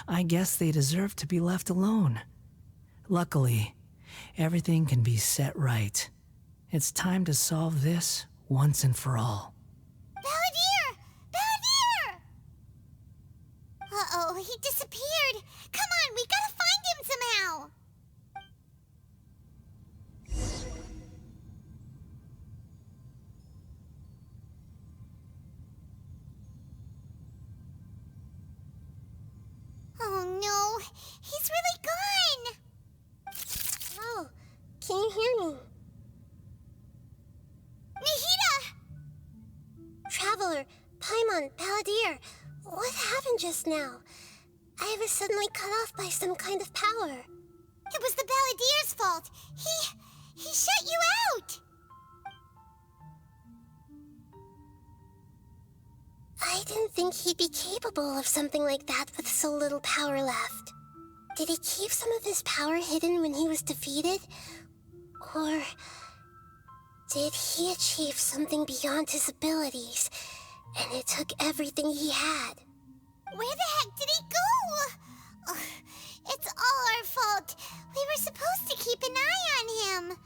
Speaker 3: I guess they deserve to be left alone. Luckily, everything can be set right. It's time to solve this once and for all.
Speaker 4: Balladeer! Balladeer! Uh-oh, he disappeared. Come on, we gotta find him somehow. Oh no, he's really gone.
Speaker 2: Oh, can you hear me?
Speaker 4: Nahida!
Speaker 2: Traveler, Paimon, Balladeer, what happened just now? I was suddenly cut off by some kind of power.
Speaker 4: It was the Balladeer's fault. He shut you out.
Speaker 2: I didn't think he'd be capable of something like that with so little power left. Did he keep some of his power hidden when he was defeated? Or did he achieve something beyond his abilities, and it took everything he had?
Speaker 4: Where the heck did he go? Ugh, it's all our fault. We were supposed to keep an eye on him.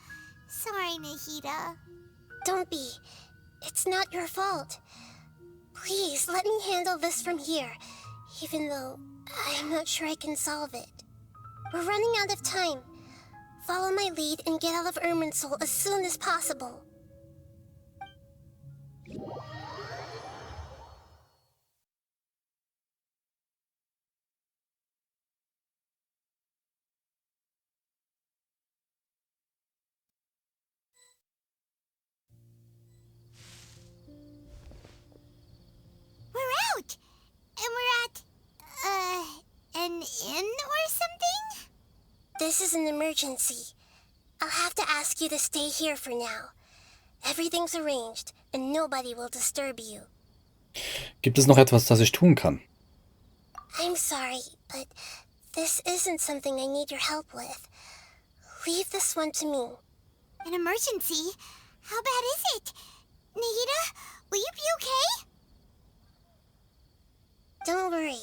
Speaker 4: Sorry, Nahida.
Speaker 2: Don't be. It's not your fault. Please, let me handle this from here, even though I'm not sure I can solve it. We're running out of time. Follow my lead and get out of Irminsul as soon as possible.
Speaker 4: We're out! And we're at, an inn or something?
Speaker 2: This is an emergency. I'll have to ask you to stay here for now. Everything's arranged, and nobody will disturb you.
Speaker 1: Gibt es noch etwas, das ich tun kann?
Speaker 2: I'm sorry, but this isn't something I need your help with. Leave this one to me.
Speaker 4: An emergency? How bad is it? Nahida, will you be okay?
Speaker 2: Don't worry.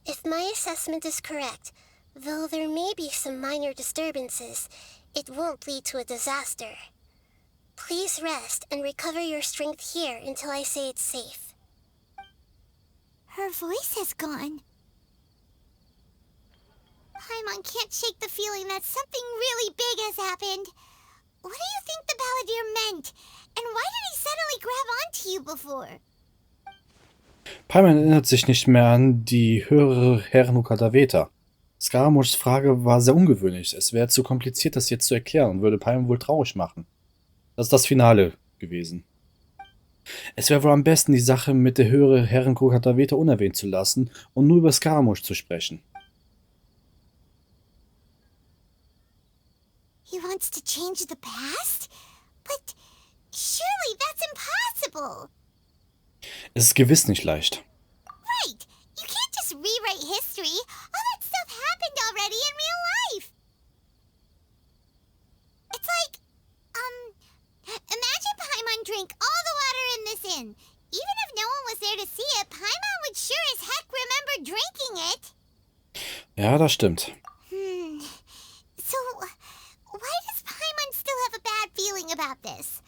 Speaker 2: If my assessment is correct, though there may be some minor disturbances, it won't lead to a disaster. Please rest and recover your strength here until I say it's safe.
Speaker 4: Her voice has gone. Paimon can't shake the feeling that something really big has happened. What do you think the Balladeer meant? And why did he suddenly grab onto you before?
Speaker 1: Paimon erinnert sich nicht mehr an die höhere Herrenukadaveta. Scaramouches Frage war sehr ungewöhnlich. Es wäre zu kompliziert, das jetzt zu erklären und würde Paimon wohl traurig machen. Das ist das Finale gewesen. Es wäre wohl am besten, die Sache mit der höhere Herrenukadaveta unerwähnt zu lassen und nur über Scaramouche zu sprechen.
Speaker 4: He wants to change the past? But surely that's impossible.
Speaker 1: Es ist gewiss nicht leicht.
Speaker 4: Right! You can't just rewrite history. All that stuff happened already in real life. It's like, imagine Paimon drank all the water in this inn. Even if no one was there to see it, Paimon would sure as heck remember drinking it.
Speaker 1: Ja, das stimmt.
Speaker 4: So, why does Paimon still have a bad feeling about this?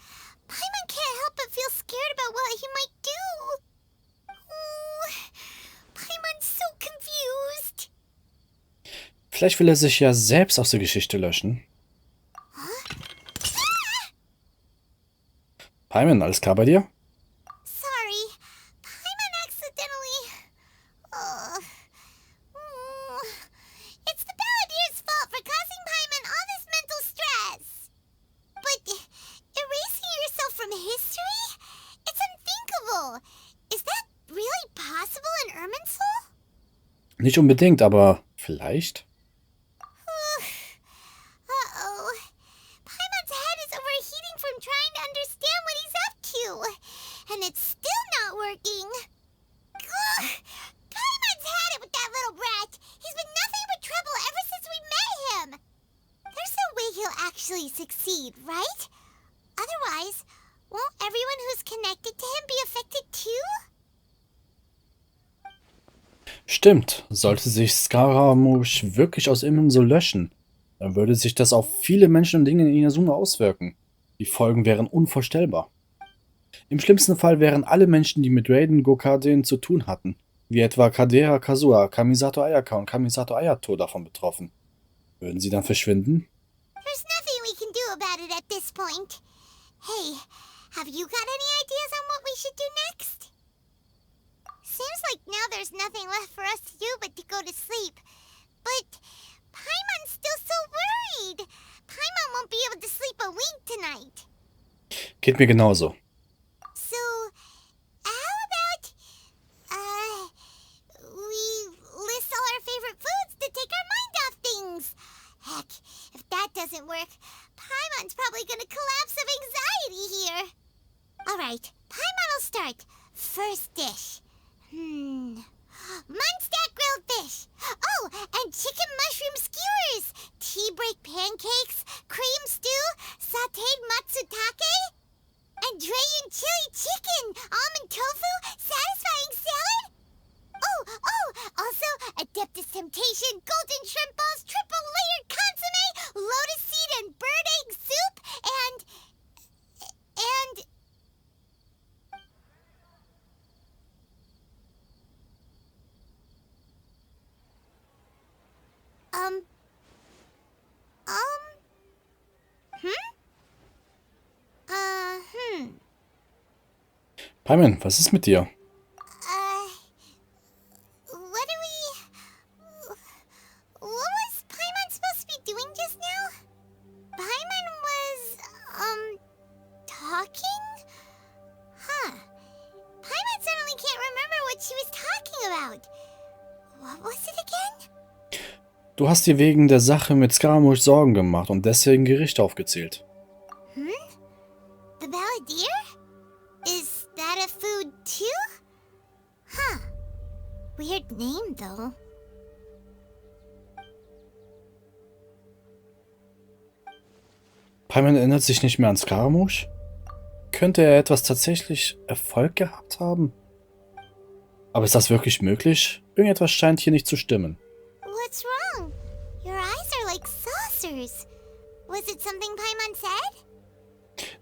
Speaker 4: Paimon can't help but feel scared about what he might do. Oh, Paimon's so confused.
Speaker 1: Vielleicht will er sich ja selbst aus der Geschichte löschen. Paimon, alles klar bei dir?
Speaker 4: Sorry, Paimon accidentally... It's the Balladeer's fault for causing Paimon all this mental stress.
Speaker 1: Nicht unbedingt, aber vielleicht?
Speaker 4: Uh-oh. Paimon's head is overheating from trying to understand what he's up to. And it's still not working. Ugh. Paimon's had it with that little brat. He's been nothing but trouble ever since we met him. There's no way he'll actually succeed, right? Otherwise, won't everyone who's connected to him be affected too?
Speaker 1: Stimmt, sollte sich Scaramouche wirklich aus Irminsul löschen, dann würde sich das auf viele Menschen und Dinge in Inazuma auswirken. Die Folgen wären unvorstellbar. Im schlimmsten Fall wären alle Menschen, die mit Raiden Gokaden zu tun hatten, wie etwa Kadera Kazuha, Kamisato Ayaka und Kamisato Ayato davon betroffen. Würden sie dann verschwinden?
Speaker 4: There's nothing we can do about it at this point. Hey, have you got any ideas on what we should do next? Seems like now there's nothing left for us to do but to go to sleep. But Paimon's still so worried. Paimon won't be able to sleep a wink tonight.
Speaker 1: Geht mir genauso.
Speaker 4: So, how about, we list all our favorite foods to take our mind off things? Heck, if that doesn't work, Paimon's probably gonna collapse of anxiety here. Alright, Paimon will start. First dish. Munstack grilled fish. Oh, and chicken mushroom skewers. Tea break pancakes, cream stew, sauteed matsutake, and Dragon chili chicken, almond tofu, satisfying salad. Oh, also Adeptus Temptation, golden shrimp balls, triple layered consomme, lotus seed and bird egg soup, and
Speaker 1: Paimon, was ist mit dir?
Speaker 4: What was Paimon supposed to be doing just now? Paimon was, talking? Huh. Paimon suddenly can't remember what she was talking about. What was it again?
Speaker 1: Du hast dir wegen der Sache mit Scaramouche Sorgen gemacht und deswegen Gerichte aufgezählt.
Speaker 4: The Balladeer? Is that a food too? Huh. Weird name though.
Speaker 1: Paimon erinnert sich nicht mehr an Scaramouche? Könnte er etwas tatsächlich Erfolg gehabt haben? Aber ist das wirklich möglich? Irgendetwas scheint hier nicht zu stimmen.
Speaker 4: What's wrong? Your eyes are like saucers. Was it something Paimon said?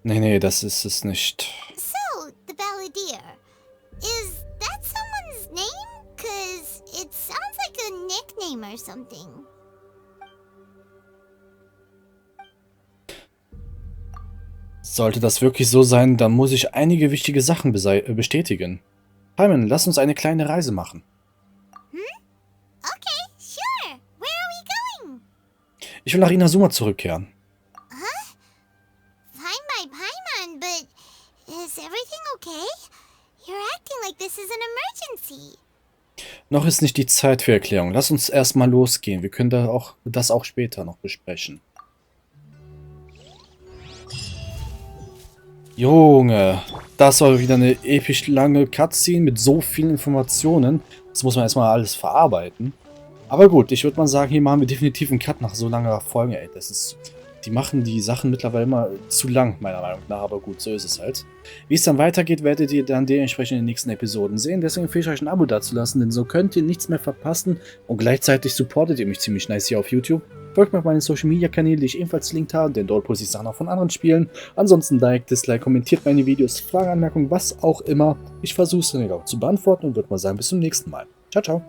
Speaker 1: Nee, das ist es nicht.
Speaker 4: So, the Balladeer. Is that someone's name? 'Cause it sounds like a nickname or something.
Speaker 1: Sollte das wirklich so sein, dann muss ich einige wichtige Sachen bestätigen. Paimon, lass uns eine kleine Reise machen.
Speaker 4: Okay, sure. Where are we going?
Speaker 1: Ich will nach Inazuma zurückkehren.
Speaker 4: Fine by Paimon, but is everything okay? You're acting like this is an emergency.
Speaker 1: Noch ist nicht die Zeit für Erklärung. Lass uns erstmal losgehen. Wir können das auch später noch besprechen. Junge, das war wieder eine episch lange Cutscene mit so vielen Informationen. Das muss man erstmal alles verarbeiten. Aber gut, ich würde mal sagen, hier machen wir definitiv einen Cut nach so langer Folge. Ey, die machen die Sachen mittlerweile immer zu lang, meiner Meinung nach. Aber gut, so ist es halt. Wie es dann weitergeht, werdet ihr dann dementsprechend in den nächsten Episoden sehen. Deswegen empfehle ich euch ein Abo dazulassen, denn so könnt ihr nichts mehr verpassen. Und gleichzeitig supportet ihr mich ziemlich nice hier auf YouTube. Folgt mir auf meinen Social Media Kanälen, die ich ebenfalls verlinkt habe, denn dort poste ich Sachen auch von anderen Spielen. Ansonsten Like, Dislike, kommentiert meine Videos, Fragen, Anmerkungen, was auch immer. Ich versuche es dann auch zu beantworten und würde mal sagen, bis zum nächsten Mal. Ciao, ciao.